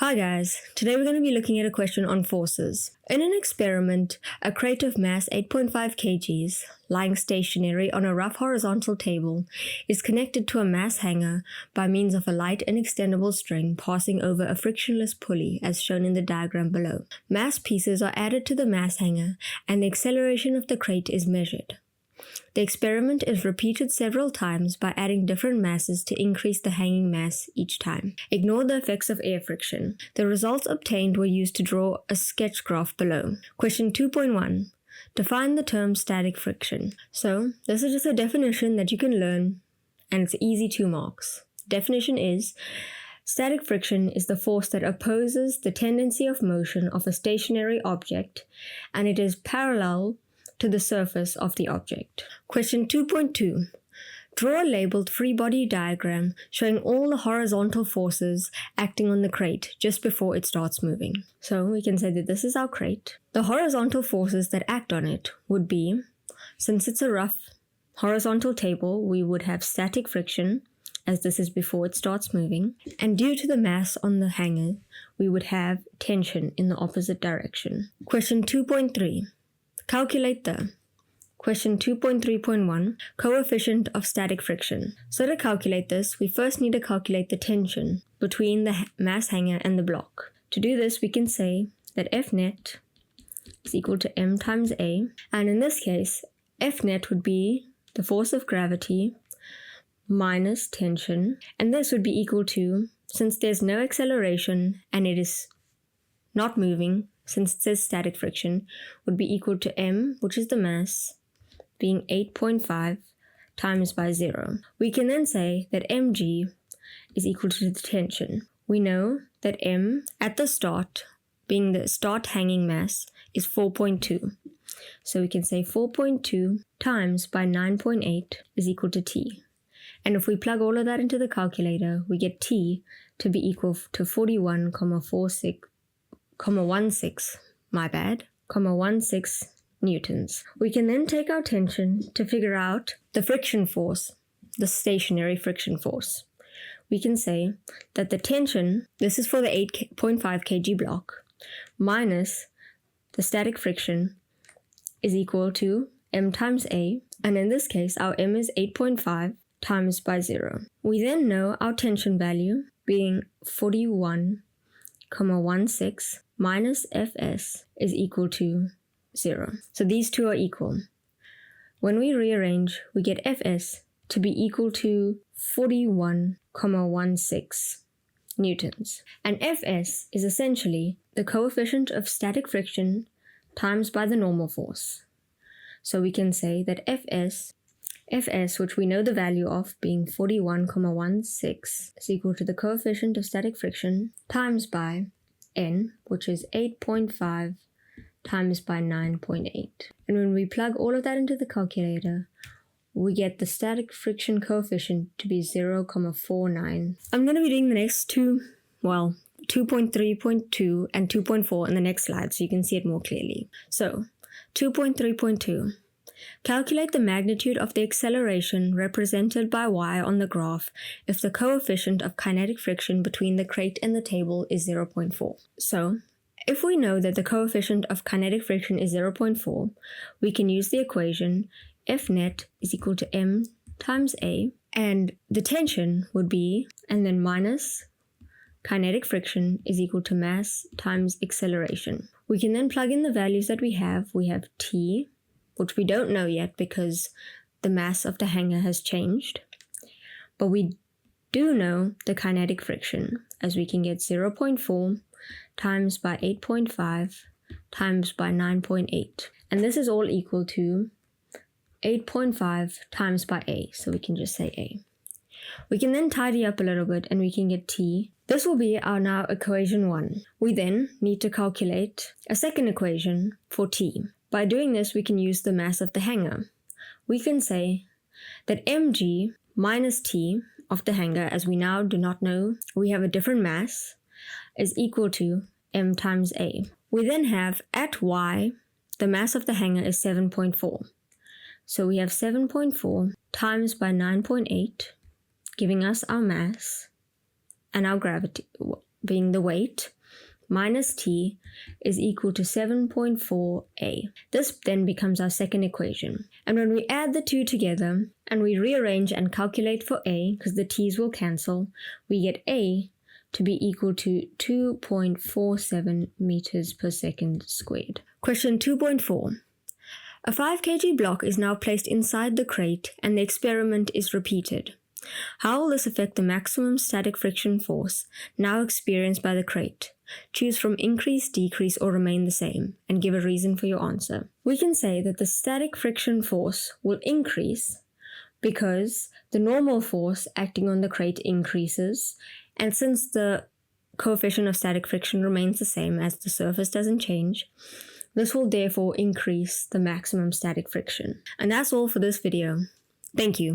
Hi guys, today we're going to be looking at a question on forces. In an experiment, a crate of mass 8.5 kgs, lying stationary on a rough horizontal table, is connected to a mass hanger by means of a light and extendable string passing over a frictionless pulley as shown in the diagram below. Mass pieces are added to the mass hanger and the acceleration of the crate is measured. The experiment is repeated several times by adding different masses to increase the hanging mass each time. Ignore the effects of air friction. The results obtained were used to draw a sketch graph below. Question 2.1. Define the term static friction. So, this is just a definition that you can learn, and it's easy 2 marks. Definition is, static friction is the force that opposes the tendency of motion of a stationary object, and it is parallel to the surface of the object. Question 2.2. Draw a labeled free body diagram showing all the horizontal forces acting on the crate just before it starts moving. So we can say that this is our crate. The horizontal forces that act on it would be, since it's a rough horizontal table, we would have static friction, as this is before it starts moving, and due to the mass on the hanger, we would have tension in the opposite direction. Question 2.3. Calculate the question 2.3.1 coefficient of static friction. So to calculate this, we first need to calculate the tension between the mass hanger and the block. To do this, we can say that F net is equal to M times A, and in this case, F net would be the force of gravity minus tension, and this would be equal to, since there's no acceleration and it is not moving, since it says static friction, would be equal to M, which is the mass, being 8.5 times by 0. We can then say that mg is equal to the tension. We know that M at the start, being the start hanging mass, is 4.2. So we can say 4.2 times by 9.8 is equal to T. And if we plug all of that into the calculator, we get T to be equal to 41,16 newtons. We can then take our tension to figure out the friction force, the stationary friction force. We can say that the tension, this is for the 8.5 kg block, minus the static friction is equal to M times A, and in this case our M is 8.5 times by 0. We then know our tension value being 41,16 minus Fs is equal to 0. So these two are equal. When we rearrange, we get Fs to be equal to 41,16 newtons. And Fs is essentially the coefficient of static friction times by the normal force. So we can say that Fs, which we know the value of being 41,16, is equal to the coefficient of static friction times by N, which is 8.5 times by 9.8. And when we plug all of that into the calculator, we get the static friction coefficient to be 0.49. I'm going to be doing the next 2.3.2 and 2.4 in the next slide so you can see it more clearly. So, 2.3.2. Calculate the magnitude of the acceleration represented by y on the graph if the coefficient of kinetic friction between the crate and the table is 0.4. So, if we know that the coefficient of kinetic friction is 0.4, we can use the equation F net is equal to M times A, and the tension would be, and then minus kinetic friction is equal to mass times acceleration. We can then plug in the values that we have. We have T, which we don't know yet because the mass of the hanger has changed. But we do know the kinetic friction, as we can get 0.4 times by 8.5 times by 9.8. And this is all equal to 8.5 times by A, so we can just say A. We can then tidy up a little bit and we can get T. This will be our now equation 1. We then need to calculate a second equation for T. By doing this, we can use the mass of the hanger. We can say that mg minus T of the hanger, as we now do not know, we have a different mass, is equal to M times A. We then have at y, the mass of the hanger is 7.4. So we have 7.4 times by 9.8, giving us our mass and our gravity, being the weight, minus T is equal to 7.4a. This then becomes our second equation. And when we add the two together and we rearrange and calculate for a, because the T's will cancel, we get a to be equal to 2.47 meters per second squared. Question 2.4. A 5 kg block is now placed inside the crate and the experiment is repeated. How will this affect the maximum static friction force now experienced by the crate? Choose from increase, decrease, or remain the same, and give a reason for your answer. We can say that the static friction force will increase because the normal force acting on the crate increases, and since the coefficient of static friction remains the same as the surface doesn't change, this will therefore increase the maximum static friction. And that's all for this video. Thank you.